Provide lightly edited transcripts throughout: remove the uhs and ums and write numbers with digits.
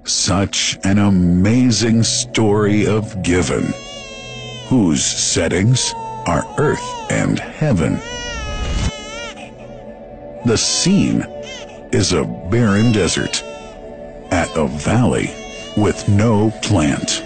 Such an amazing story of giving, whose settings are earth and heaven. The scene is a barren desert at a valley with no plant.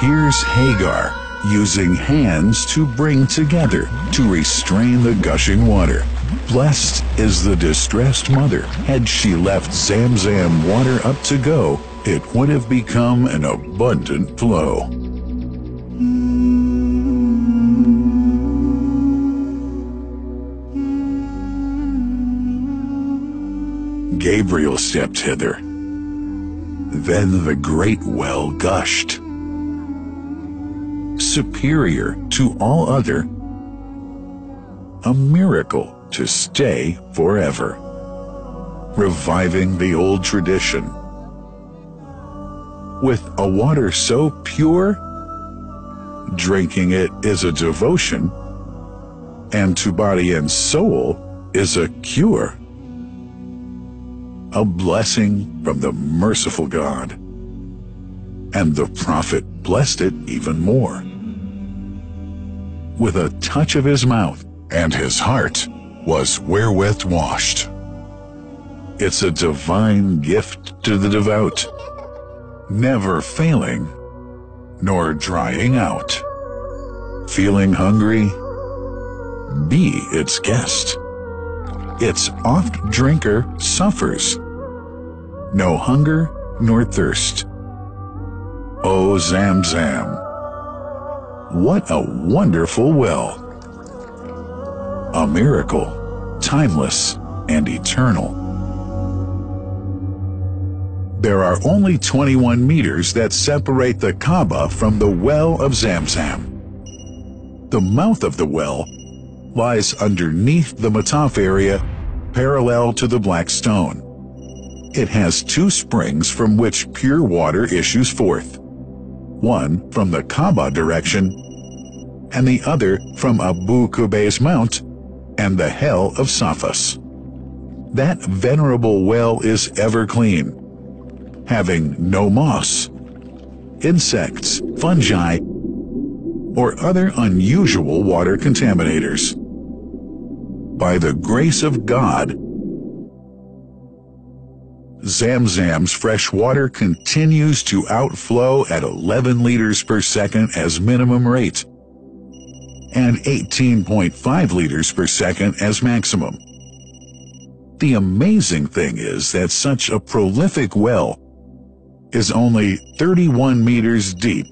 Here's Hagar using hands to bring together to restrain the gushing water. Blessed is the distressed mother. Had she left Zamzam water up to go, it would have become an abundant flow. Gabriel stepped hither. Then the great well gushed, superior to all other, a miracle to stay forever, reviving the old tradition. With a water so pure, drinking it is a devotion, and to body and soul is a cure, a blessing from the merciful God. And the prophet blessed it even more. With a touch of his mouth, and his heart was wherewith washed. It's a divine gift to the devout, never failing, nor drying out. Feeling hungry? Be its guest. Its oft drinker suffers no hunger nor thirst. O Zamzam, what a wonderful well! A miracle, timeless and eternal. There are only 21 meters that separate the Kaaba from the well of Zamzam. The mouth of the well lies underneath the Mataf area, parallel to the Black Stone. It has two springs from which pure water issues forth, one from the Kaaba direction, and the other from Abu Qubay's Mount and the Hell of Safas. That venerable well is ever clean, having no moss, insects, fungi, or other unusual water contaminators. By the grace of God, Zamzam's fresh water continues to outflow at 11 liters per second as minimum rate, and 18.5 liters per second as maximum. The amazing thing is that such a prolific well is only 31 meters deep,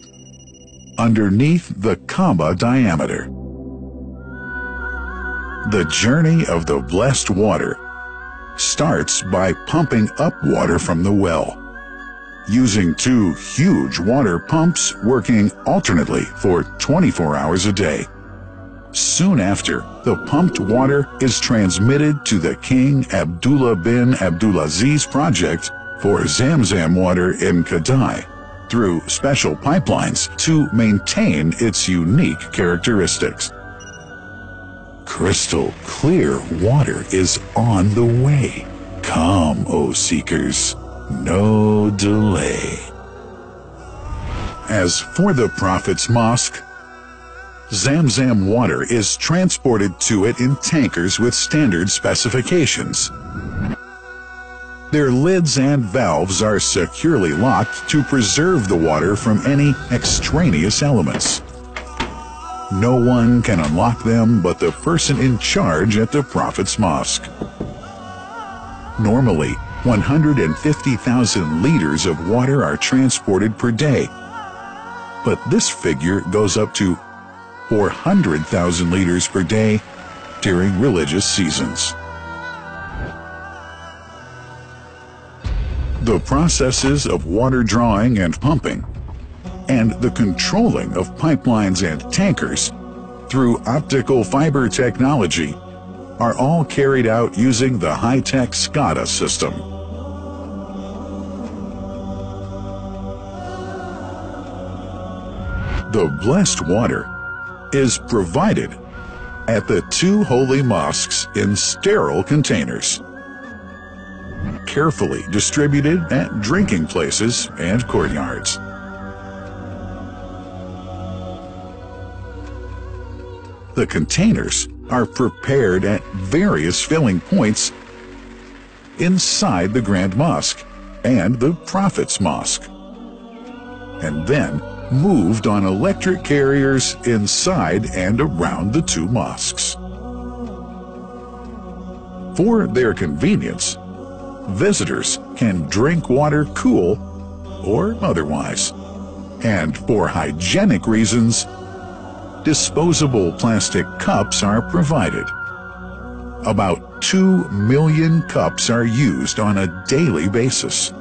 underneath the Kaaba diameter. The journey of the blessed water starts by pumping up water from the well, using two huge water pumps working alternately for 24 hours a day. Soon after, the pumped water is transmitted to the King Abdullah bin Abdulaziz project for Zamzam water in Kadai through special pipelines to maintain its unique characteristics. Crystal clear water is on the way. Come, O seekers, no delay. As for the Prophet's Mosque, Zamzam water is transported to it in tankers with standard specifications. Their lids and valves are securely locked to preserve the water from any extraneous elements. No one can unlock them but the person in charge at the Prophet's Mosque. Normally, 150,000 liters of water are transported per day, but this figure goes up to 400,000 liters per day during religious seasons. The processes of water drawing and pumping and the controlling of pipelines and tankers through optical fiber technology are all carried out using the high-tech SCADA system. The blessed water is provided at the two holy mosques in sterile containers, carefully distributed at drinking places and courtyards. The containers are prepared at various filling points inside the Grand Mosque and the Prophet's Mosque, and then moved on electric carriers inside and around the two mosques. For their convenience, visitors can drink water cool or otherwise, and for hygienic reasons, disposable plastic cups are provided. About 2 million cups are used on a daily basis.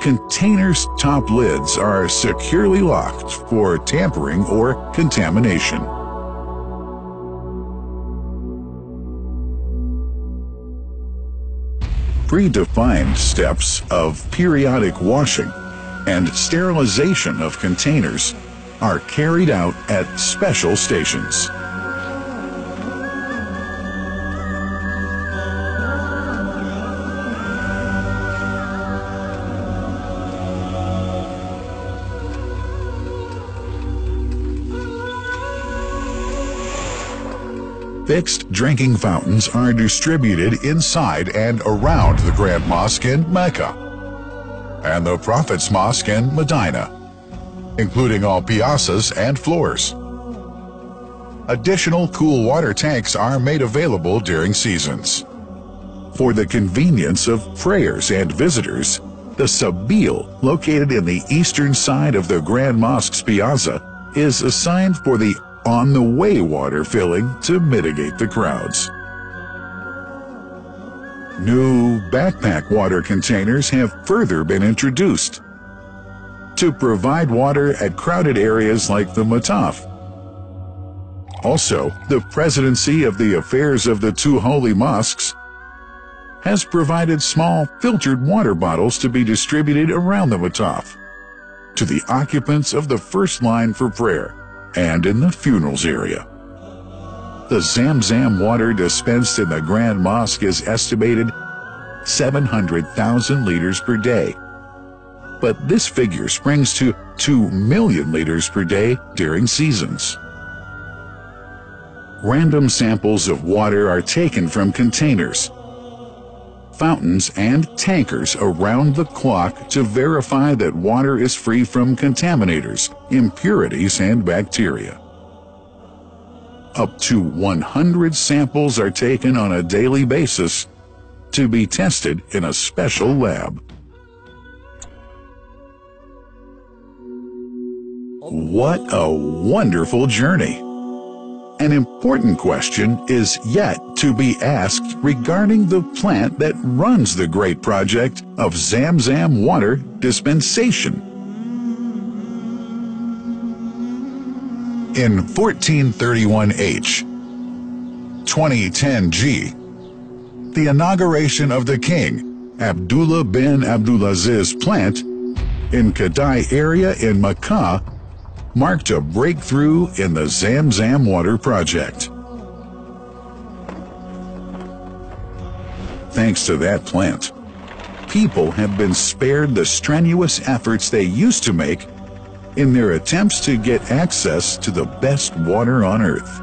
Containers' top lids are securely locked for tampering or contamination. Predefined steps of periodic washing and sterilization of containers are carried out at special stations. Fixed drinking fountains are distributed inside and around the Grand Mosque in Mecca and the Prophet's Mosque in Medina, including all piazzas and floors. Additional cool water tanks are made available during seasons. For the convenience of prayers and visitors, the Sabil, located in the eastern side of the Grand Mosque's piazza, is assigned for the on-the-way water filling to mitigate the crowds. New backpack water containers have further been introduced to provide water at crowded areas like the Mataf. Also, the Presidency of the Affairs of the Two Holy Mosques has provided small filtered water bottles to be distributed around the Mataf to the occupants of the first line for prayer and in the funerals area. The Zamzam water dispensed in the Grand Mosque is estimated 700,000 liters per day, but this figure springs to 2 million liters per day during seasons. Random samples of water are taken from containers, fountains, and tankers around the clock to verify that water is free from contaminators, impurities, and bacteria. Up to 100 samples are taken on a daily basis to be tested in a special lab. What a wonderful journey! An important question is yet to be asked regarding the plant that runs the great project of Zamzam water dispensation. In 1431H, 2010G, the inauguration of the King Abdullah bin Abdulaziz plant in Kadai area in Makkah marked a breakthrough in the Zamzam water project. Thanks to that plant, people have been spared the strenuous efforts they used to make in their attempts to get access to the best water on earth.